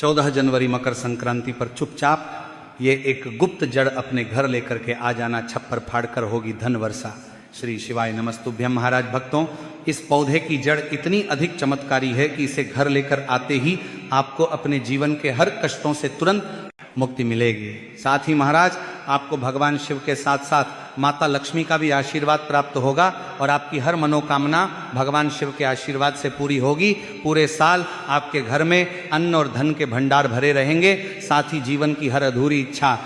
14 जनवरी मकर संक्रांति पर चुपचाप ये एक गुप्त जड़ अपने घर लेकर के आ जाना, छप्पर फाड़कर होगी धन वर्षा। श्री शिवाय नमस्तुभ्यम। महाराज भक्तों, इस पौधे की जड़ इतनी अधिक चमत्कारी है कि इसे घर लेकर आते ही आपको अपने जीवन के हर कष्टों से तुरंत मुक्ति मिलेगी। साथ ही महाराज आपको भगवान शिव के साथ साथ माता लक्ष्मी का भी आशीर्वाद प्राप्त होगा और आपकी हर मनोकामना भगवान शिव के आशीर्वाद से पूरी होगी। पूरे साल आपके घर में अन्न और धन के भंडार भरे रहेंगे, साथ ही जीवन की हर अधूरी इच्छा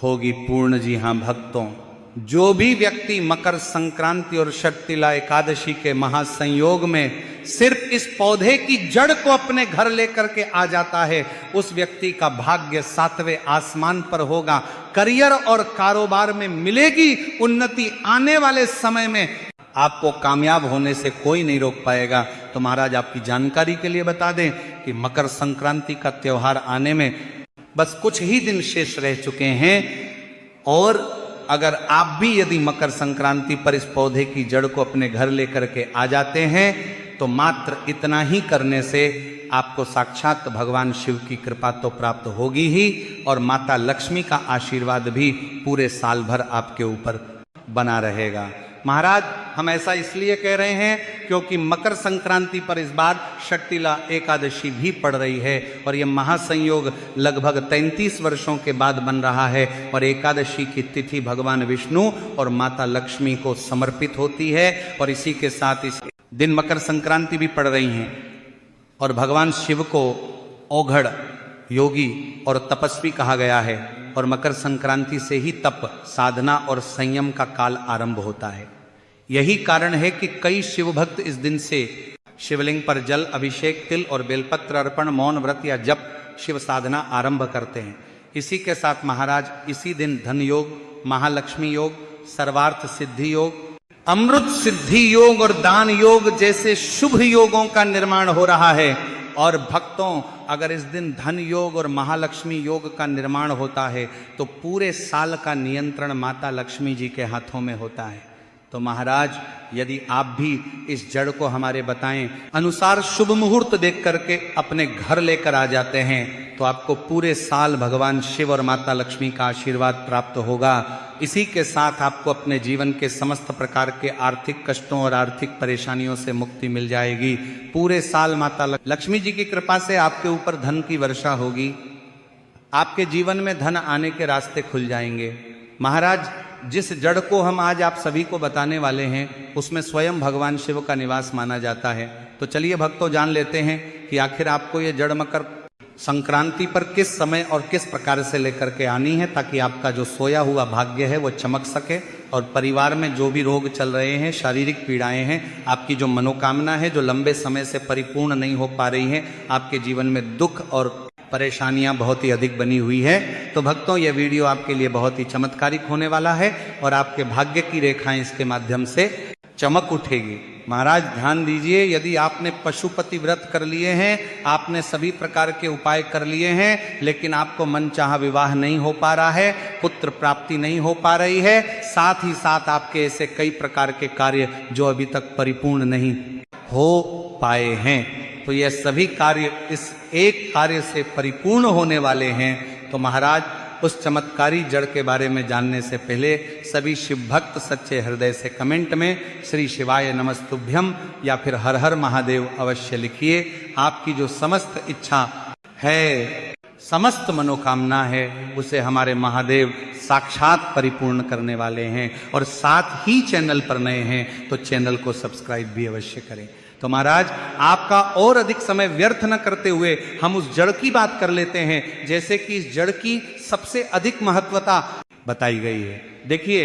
होगी पूर्ण। जी हाँ भक्तों, जो भी व्यक्ति मकर संक्रांति और षटतिला एकादशी के महासंयोग में सिर्फ इस पौधे की जड़ को अपने घर लेकर के आ जाता है, उस व्यक्ति का भाग्य 7वें आसमान पर होगा। करियर और कारोबार में मिलेगी उन्नति। आने वाले समय में आपको कामयाब होने से कोई नहीं रोक पाएगा। तो महाराज आपकी जानकारी के लिए बता दें कि मकर संक्रांति का त्योहार आने में बस कुछ ही दिन शेष रह चुके हैं और अगर आप भी यदि मकर संक्रांति पर इस पौधे की जड़ को अपने घर लेकर के आ जाते हैं तो मात्र इतना ही करने से आपको साक्षात भगवान शिव की कृपा तो प्राप्त होगी ही और माता लक्ष्मी का आशीर्वाद भी पूरे साल भर आपके ऊपर बना रहेगा। महाराज हम ऐसा इसलिए कह रहे हैं क्योंकि मकर संक्रांति पर इस बार षटतिला एकादशी भी पड़ रही है और यह महासंयोग लगभग 33 वर्षों के बाद बन रहा है और एकादशी की तिथि भगवान विष्णु और माता लक्ष्मी को समर्पित होती है और इसी के साथ इस दिन मकर संक्रांति भी पड़ रही हैं और भगवान शिव को औघड़, योगी और तपस्वी कहा गया है और मकर संक्रांति से ही तप, साधना और संयम का काल आरंभ होता है। यही कारण है कि कई शिव भक्त इस दिन से शिवलिंग पर जल अभिषेक, तिल और बेलपत्र अर्पण, मौन व्रत या जप शिव साधना आरंभ करते हैं। इसी के साथ महाराज इसी दिन धन योग, महालक्ष्मी योग, सर्वार्थ सिद्धि योग, अमृत सिद्धि योग और दान योग जैसे शुभ योगों का निर्माण हो रहा है। और भक्तों, अगर इस दिन धन योग और महालक्ष्मी योग का निर्माण होता है तो पूरे साल का नियंत्रण माता लक्ष्मी जी के हाथों में होता है। तो महाराज यदि आप भी इस जड़ को हमारे बताएं अनुसार शुभ मुहूर्त देख करके अपने घर लेकर आ जाते हैं तो आपको पूरे साल भगवान शिव और माता लक्ष्मी का आशीर्वाद प्राप्त होगा। इसी के साथ आपको अपने जीवन के समस्त प्रकार के आर्थिक कष्टों और आर्थिक परेशानियों से मुक्ति मिल जाएगी। पूरे साल माता लक्ष्मी जी की कृपा से आपके ऊपर धन की वर्षा होगी। आपके जीवन में धन आने के रास्ते खुल जाएंगे। महाराज जिस जड़ को हम आज आप सभी को बताने वाले हैं उसमें स्वयं भगवान शिव का निवास माना जाता है। तो चलिए भक्तों, जान लेते हैं कि आखिर आपको ये जड़ मकर संक्रांति पर किस समय और किस प्रकार से लेकर के आनी है ताकि आपका जो सोया हुआ भाग्य है वो चमक सके और परिवार में जो भी रोग चल रहे हैं, शारीरिक पीड़ाएं हैं, आपकी जो मनोकामना है जो लंबे समय से परिपूर्ण नहीं हो पा रही है, आपके जीवन में दुख और परेशानियां बहुत ही अधिक बनी हुई है। तो भक्तों, यह वीडियो आपके लिए बहुत ही चमत्कारिक होने वाला है और आपके भाग्य की रेखाएं इसके माध्यम से चमक उठेगी। महाराज ध्यान दीजिए, यदि आपने पशुपति व्रत कर लिए हैं, आपने सभी प्रकार के उपाय कर लिए हैं, लेकिन आपको मनचाहा विवाह नहीं हो पा रहा है, पुत्र प्राप्ति नहीं हो पा रही है, साथ ही साथ आपके ऐसे कई प्रकार के कार्य जो अभी तक परिपूर्ण नहीं हो पाए हैं, तो यह सभी कार्य इस एक कार्य से परिपूर्ण होने वाले हैं। तो महाराज उस चमत्कारी जड़ के बारे में जानने से पहले सभी शिव भक्त सच्चे हृदय से कमेंट में श्री शिवाय नमस्तुभ्यम या फिर हर हर महादेव अवश्य लिखिए। आपकी जो समस्त इच्छा है, समस्त मनोकामना है, उसे हमारे महादेव साक्षात परिपूर्ण करने वाले हैं। और साथ ही चैनल पर नए हैं तो चैनल को सब्सक्राइब भी अवश्य करें। तो महाराज आपका और अधिक समय व्यर्थ न करते हुए हम उस जड़ की बात कर लेते हैं, जैसे कि इस जड़ की सबसे अधिक महत्वता बताई गई है। देखिए,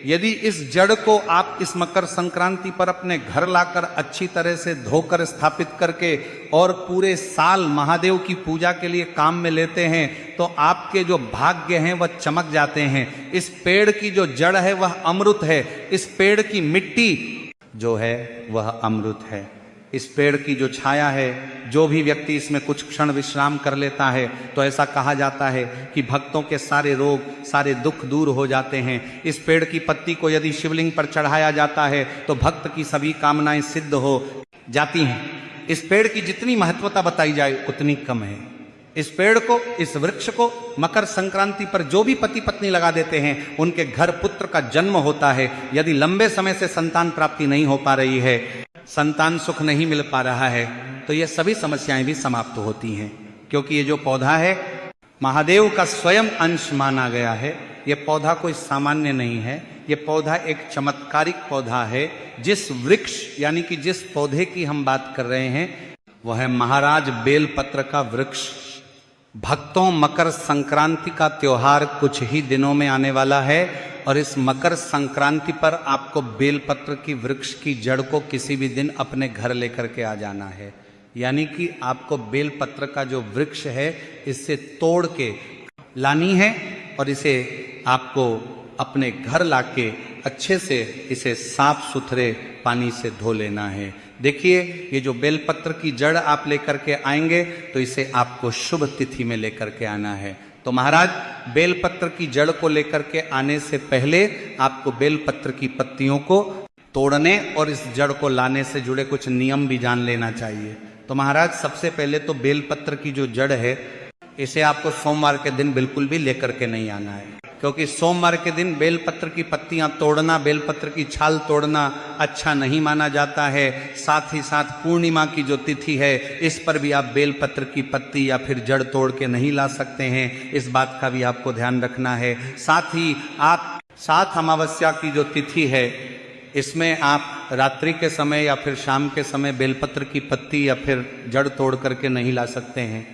यदि इस जड़ को आप इस मकर संक्रांति पर अपने घर लाकर अच्छी तरह से धोकर स्थापित करके और पूरे साल महादेव की पूजा के लिए काम में लेते हैं तो आपके जो भाग्य हैं वह चमक जाते हैं। इस पेड़ की जो जड़ है वह अमृत है, इस पेड़ की मिट्टी जो है वह अमृत है, इस पेड़ की जो छाया है, जो भी व्यक्ति इसमें कुछ क्षण विश्राम कर लेता है तो ऐसा कहा जाता है कि भक्तों के सारे रोग, सारे दुख दूर हो जाते हैं। इस पेड़ की पत्ती को यदि शिवलिंग पर चढ़ाया जाता है तो भक्त की सभी कामनाएं सिद्ध हो जाती हैं। इस पेड़ की जितनी महत्वता बताई जाए उतनी कम है। इस पेड़ को, इस वृक्ष को मकर संक्रांति पर जो भी पति पत्नी लगा देते हैं, उनके घर पुत्र का जन्म होता है। यदि लंबे समय से संतान प्राप्ति नहीं हो पा रही है, संतान सुख नहीं मिल पा रहा है, तो ये सभी समस्याएं भी समाप्त होती हैं। क्योंकि ये जो पौधा है महादेव का स्वयं अंश माना गया है। ये पौधा कोई सामान्य नहीं है, ये पौधा एक चमत्कारिक पौधा है। जिस वृक्ष यानी कि जिस पौधे की हम बात कर रहे हैं वह है महाराज बेलपत्र का वृक्ष। भक्तों, मकर संक्रांति का त्योहार कुछ ही दिनों में आने वाला है और इस मकर संक्रांति पर आपको बेलपत्र की वृक्ष की जड़ को किसी भी दिन अपने घर लेकर के आ जाना है। यानी कि आपको बेलपत्र का जो वृक्ष है इससे तोड़ के लानी है और इसे आपको अपने घर लाके अच्छे से इसे साफ सुथरे पानी से धो लेना है। देखिए, ये जो बेलपत्र की जड़ आप लेकर के आएंगे तो इसे आपको शुभ तिथि में लेकर के आना है। तो महाराज, बेलपत्र की जड़ को लेकर के आने से पहले आपको बेलपत्र की पत्तियों को तोड़ने और इस जड़ को लाने से जुड़े कुछ नियम भी जान लेना चाहिए। तो महाराज, सबसे पहले तो बेलपत्र की जो जड़ है इसे आपको सोमवार के दिन बिल्कुल भी लेकर के नहीं आना है, क्योंकि सोमवार के दिन बेलपत्र की पत्तियां तोड़ना, बेलपत्र की छाल तोड़ना अच्छा नहीं माना जाता है। साथ ही साथ पूर्णिमा की जो तिथि है इस पर भी आप बेलपत्र की पत्ती या फिर जड़ तोड़ के नहीं ला सकते हैं, इस बात का भी आपको ध्यान रखना है। साथ ही आप 7 अमावस्या की जो तिथि है इसमें आप रात्रि के समय या फिर शाम के समय बेलपत्र की पत्ती या फिर जड़ तोड़ करके नहीं ला सकते हैं।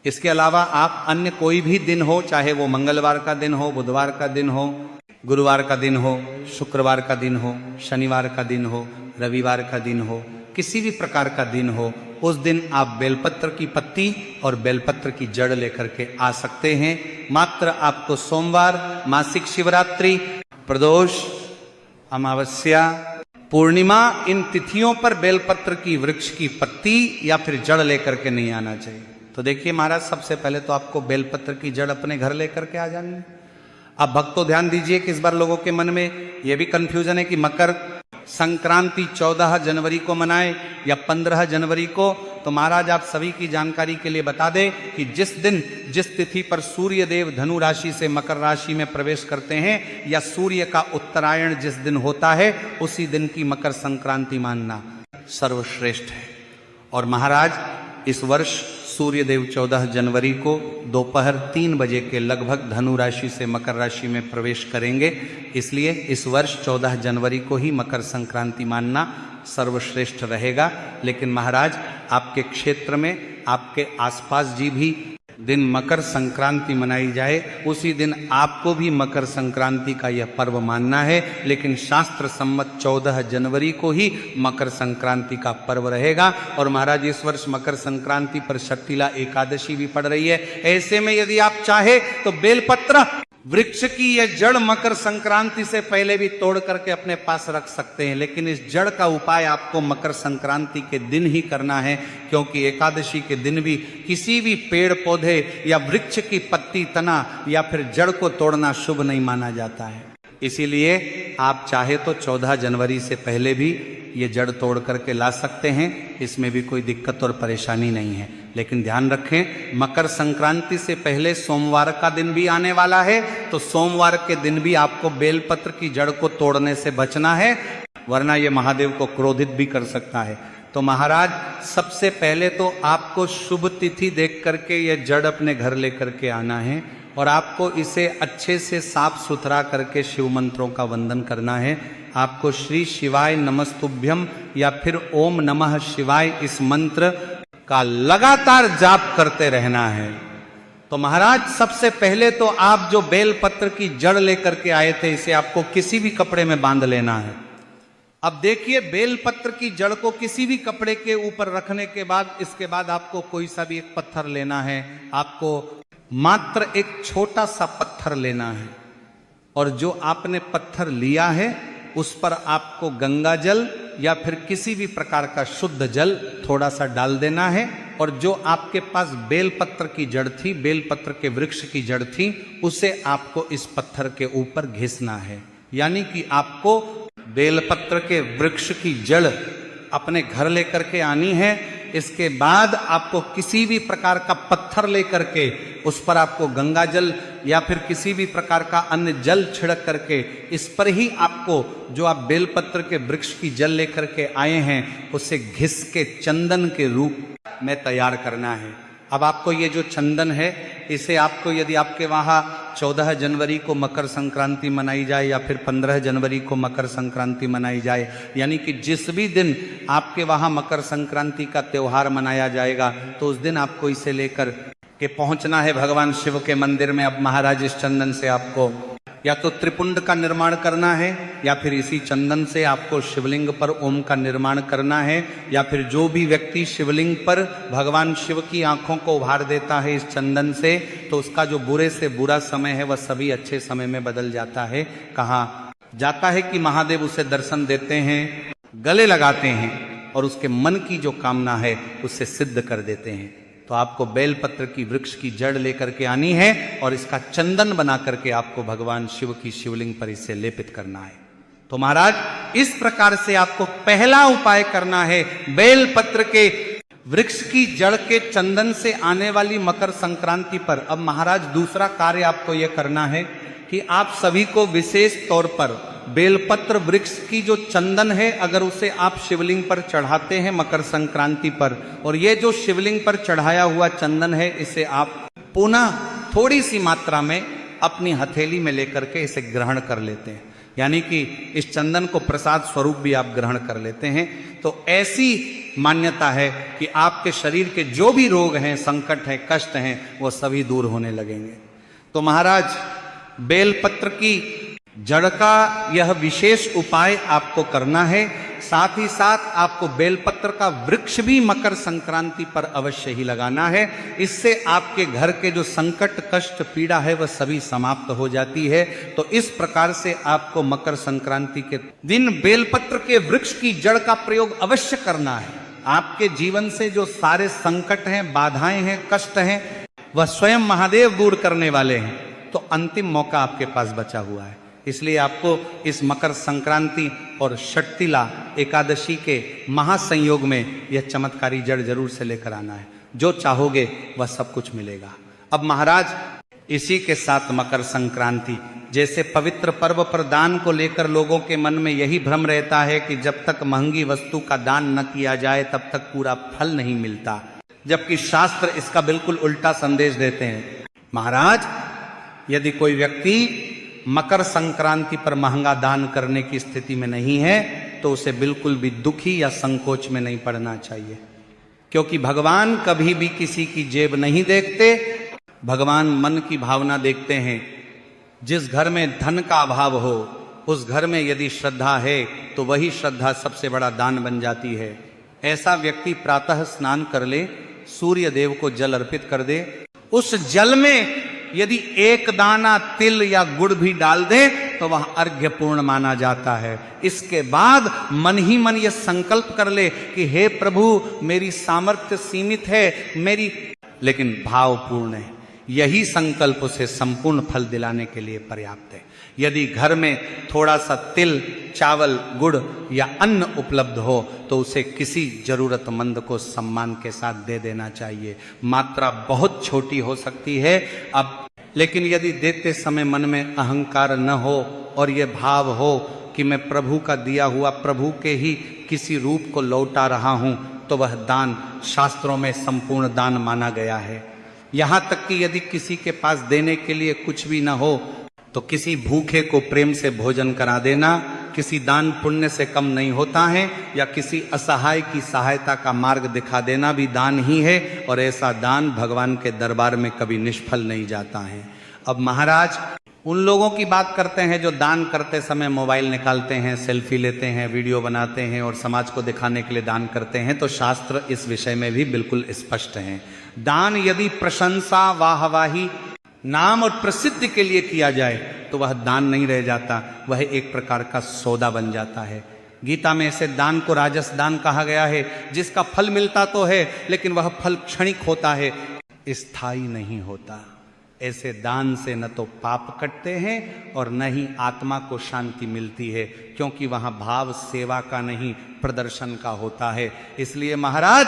इसके अलावा आप अन्य कोई भी दिन हो, चाहे वो मंगलवार का दिन हो, बुधवार का दिन हो, गुरुवार का दिन हो, शुक्रवार का दिन हो, शनिवार का दिन हो, रविवार का दिन हो, किसी भी प्रकार का दिन हो, उस दिन आप बेलपत्र की पत्ती और बेलपत्र की जड़ लेकर के आ सकते हैं। मात्र आपको सोमवार, मासिक शिवरात्रि, प्रदोष, अमावस्या, पूर्णिमा, इन तिथियों पर बेलपत्र की वृक्ष की पत्ती या फिर जड़ लेकर के नहीं आना चाहिए। तो देखिए महाराज, सबसे पहले तो आपको बेलपत्र की जड़ अपने घर लेकर के आ जानी है। अब भक्तों ध्यान दीजिए कि इस बार लोगों के मन में यह भी कंफ्यूजन है कि मकर संक्रांति 14 जनवरी को मनाए या 15 जनवरी को। तो महाराज, आप सभी की जानकारी के लिए बता दें कि जिस दिन, जिस तिथि पर सूर्य देव धनु राशि से मकर राशि में प्रवेश करते हैं या सूर्य का उत्तरायण जिस दिन होता है उसी दिन की मकर संक्रांति मानना सर्वश्रेष्ठ है। और महाराज, इस वर्ष सूर्य देव 14 जनवरी को दोपहर 3 बजे के लगभग धनु राशि से मकर राशि में प्रवेश करेंगे। इसलिए इस वर्ष 14 जनवरी को ही मकर संक्रांति मानना सर्वश्रेष्ठ रहेगा। लेकिन महाराज, आपके क्षेत्र में, आपके आसपास जी भी दिन मकर संक्रांति मनाई जाए, उसी दिन आपको भी मकर संक्रांति का यह पर्व मानना है। लेकिन शास्त्र सम्मत 14 जनवरी को ही मकर संक्रांति का पर्व रहेगा। और महाराज, इस वर्ष मकर संक्रांति पर शक्तिला एकादशी भी पड़ रही है। ऐसे में यदि आप चाहे तो बेलपत्र वृक्ष की यह जड़ मकर संक्रांति से पहले भी तोड़ करके अपने पास रख सकते हैं, लेकिन इस जड़ का उपाय आपको मकर संक्रांति के दिन ही करना है, क्योंकि एकादशी के दिन भी किसी भी पेड़ पौधे या वृक्ष की पत्ती, तना या फिर जड़ को तोड़ना शुभ नहीं माना जाता है। इसीलिए आप चाहे तो 14 जनवरी से पहले भी ये जड़ तोड़ करके ला सकते हैं, इसमें भी कोई दिक्कत और परेशानी नहीं है। लेकिन ध्यान रखें, मकर संक्रांति से पहले सोमवार का दिन भी आने वाला है, तो सोमवार के दिन भी आपको बेलपत्र की जड़ को तोड़ने से बचना है, वरना ये महादेव को क्रोधित भी कर सकता है। तो महाराज, सबसे पहले तो आपको शुभ तिथि देख करके ये जड़ अपने घर लेकर के आना है और आपको इसे अच्छे से साफ सुथरा करके शिव मंत्रों का वंदन करना है। आपको श्री शिवाय नमस्तुभ्यम या फिर ओम नमः शिवाय इस मंत्र का लगातार जाप करते रहना है। तो महाराज, सबसे पहले तो आप जो बेलपत्र की जड़ लेकर के आए थे इसे आपको किसी भी कपड़े में बांध लेना है। अब देखिए, बेलपत्र की जड़ को किसी भी कपड़े के ऊपर रखने के बाद, इसके बाद आपको कोई सा भी एक पत्थर लेना है। आपको मात्र एक छोटा सा पत्थर लेना है और जो आपने पत्थर लिया है उस पर आपको गंगा जल या फिर किसी भी प्रकार का शुद्ध जल थोड़ा सा डाल देना है। और जो आपके पास बेलपत्र की जड़ थी, बेलपत्र के वृक्ष की जड़ थी, उसे आपको इस पत्थर के ऊपर घिसना है। यानी कि आपको बेलपत्र के वृक्ष की जड़ अपने घर लेकर के आनी है इसके बाद आपको किसी भी प्रकार का पत्थर लेकर के उस पर आपको गंगा जल या फिर किसी भी प्रकार का अन्य जल छिड़क करके इस पर ही आपको जो आप बेलपत्र के वृक्ष की जल लेकर के आए हैं उसे घिस के चंदन के रूप में तैयार करना है। अब आपको ये जो चंदन है इसे आपको यदि आपके वहाँ 14 जनवरी को मकर संक्रांति मनाई जाए या फिर 15 जनवरी को मकर संक्रांति मनाई जाए, यानी कि जिस भी दिन आपके वहाँ मकर संक्रांति का त्यौहार मनाया जाएगा तो उस दिन आपको इसे लेकर के पहुंचना है भगवान शिव के मंदिर में। अब महाराज इस चंदन से आपको या तो त्रिपुंड का निर्माण करना है या फिर इसी चंदन से आपको शिवलिंग पर ओम का निर्माण करना है, या फिर जो भी व्यक्ति शिवलिंग पर भगवान शिव की आंखों को उभार देता है इस चंदन से तो उसका जो बुरे से बुरा समय है वह सभी अच्छे समय में बदल जाता है। कहा जाता है कि महादेव उसे दर्शन देते हैं, गले लगाते हैं और उसके मन की जो कामना है उससे सिद्ध कर देते हैं। तो आपको बेलपत्र की वृक्ष की जड़ लेकर के आनी है और इसका चंदन बना करके आपको भगवान शिव की शिवलिंग पर इसे लेपित करना है। तो महाराज इस प्रकार से आपको पहला उपाय करना है बेलपत्र के वृक्ष की जड़ के चंदन से आने वाली मकर संक्रांति पर। अब महाराज दूसरा कार्य आपको यह करना है कि आप सभी को विशेष तौर पर बेलपत्र वृक्ष की जो चंदन है अगर उसे आप शिवलिंग पर चढ़ाते हैं मकर संक्रांति पर, और ये जो शिवलिंग पर चढ़ाया हुआ चंदन है इसे आप पुनः थोड़ी सी मात्रा में अपनी हथेली में लेकर के इसे ग्रहण कर लेते हैं, यानी कि इस चंदन को प्रसाद स्वरूप भी आप ग्रहण कर लेते हैं। तो ऐसी मान्यता है कि आपके शरीर के जो भी रोग हैं, संकट हैं, कष्ट हैं, वो सभी दूर होने लगेंगे। तो महाराज बेलपत्र की जड़ का यह विशेष उपाय आपको करना है। साथ ही साथ आपको बेलपत्र का वृक्ष भी मकर संक्रांति पर अवश्य ही लगाना है। इससे आपके घर के जो संकट, कष्ट, पीड़ा है वह सभी समाप्त हो जाती है। तो इस प्रकार से आपको मकर संक्रांति के दिन बेलपत्र के वृक्ष की जड़ का प्रयोग अवश्य करना है। आपके जीवन से जो सारे संकट हैं, बाधाएं हैं, कष्ट हैं, वह स्वयं महादेव दूर करने वाले हैं। तो अंतिम मौका आपके पास बचा हुआ है, इसलिए आपको इस मकर संक्रांति और षटतिला एकादशी के महासंयोग में यह चमत्कारी जड़ जरूर से लेकर आना है। जो चाहोगे वह सब कुछ मिलेगा। अब महाराज इसी के साथ मकर संक्रांति जैसे पवित्र पर्व पर दान को लेकर लोगों के मन में यही भ्रम रहता है कि जब तक महंगी वस्तु का दान न किया जाए तब तक पूरा फल नहीं मिलता, जबकि शास्त्र इसका बिल्कुल उल्टा संदेश देते हैं। महाराज यदि कोई व्यक्ति मकर संक्रांति पर महंगा दान करने की स्थिति में नहीं है तो उसे बिल्कुल भी दुखी या संकोच में नहीं पड़ना चाहिए, क्योंकि भगवान कभी भी किसी की जेब नहीं देखते, भगवान मन की भावना देखते हैं। जिस घर में धन का अभाव हो उस घर में यदि श्रद्धा है तो वही श्रद्धा सबसे बड़ा दान बन जाती है। ऐसा व्यक्ति प्रातः स्नान कर ले, सूर्य देव को जल अर्पित कर दे, उस जल में यदि एक दाना तिल या गुड़ भी डाल दे तो वह अर्घ्य पूर्ण माना जाता है। इसके बाद मन ही मन यह संकल्प कर ले कि हे प्रभु मेरी सामर्थ्य सीमित है, लेकिन भाव पूर्ण है। यही संकल्प उसे संपूर्ण फल दिलाने के लिए पर्याप्त है। यदि घर में थोड़ा सा तिल, चावल, गुड़ या अन्न उपलब्ध हो तो उसे किसी जरूरतमंद को सम्मान के साथ दे देना चाहिए। मात्रा बहुत छोटी हो सकती है अब, लेकिन यदि देते समय मन में अहंकार न हो और ये भाव हो कि मैं प्रभु का दिया हुआ, प्रभु के ही किसी रूप को लौटा रहा हूं, तो वह दान शास्त्रों में संपूर्ण दान माना गया है। यहां तक कि यदि किसी के पास देने के लिए कुछ भी न हो तो किसी भूखे को प्रेम से भोजन करा देना किसी दान पुण्य से कम नहीं होता है, या किसी असहाय की सहायता का मार्ग दिखा देना भी दान ही है, और ऐसा दान भगवान के दरबार में कभी निष्फल नहीं जाता है। अब महाराज उन लोगों की बात करते हैं जो दान करते समय मोबाइल निकालते हैं, सेल्फी लेते हैं, वीडियो बनाते हैं और समाज को दिखाने के लिए दान करते हैं। तो शास्त्र इस विषय में भी बिल्कुल स्पष्ट है। दान यदि प्रशंसा, वाहवाही, नाम और प्रसिद्धि के लिए किया जाए तो वह दान नहीं रह जाता, वह एक प्रकार का सौदा बन जाता है। गीता में ऐसे दान को राजस दान कहा गया है, जिसका फल मिलता तो है लेकिन वह फल क्षणिक होता है, स्थायी नहीं होता। ऐसे दान से न तो पाप कटते हैं और न ही आत्मा को शांति मिलती है, क्योंकि वहां भाव सेवा का नहीं प्रदर्शन का होता है। इसलिए महाराज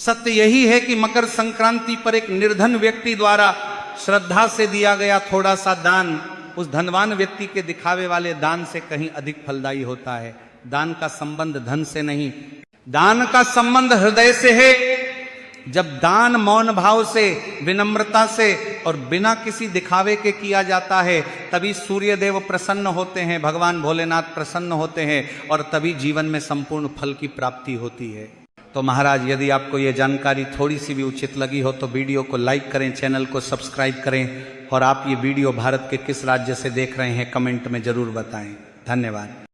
सत्य यही है कि मकर संक्रांति पर एक निर्धन व्यक्ति द्वारा श्रद्धा से दिया गया थोड़ा सा दान उस धनवान व्यक्ति के दिखावे वाले दान से कहीं अधिक फलदायी होता है। दान का संबंध धन से नहीं, दान का संबंध हृदय से है। जब दान मौन भाव से, विनम्रता से और बिना किसी दिखावे के किया जाता है, तभी सूर्य देव प्रसन्न होते हैं, भगवान भोलेनाथ प्रसन्न होते हैं और तभी जीवन में संपूर्ण फल की प्राप्ति होती है। तो महाराज, यदि आपको ये जानकारी थोड़ी सी भी उचित लगी हो तो वीडियो को लाइक करें, चैनल को सब्सक्राइब करें और आप ये वीडियो भारत के किस राज्य से देख रहे हैं कमेंट में जरूर बताएं। धन्यवाद।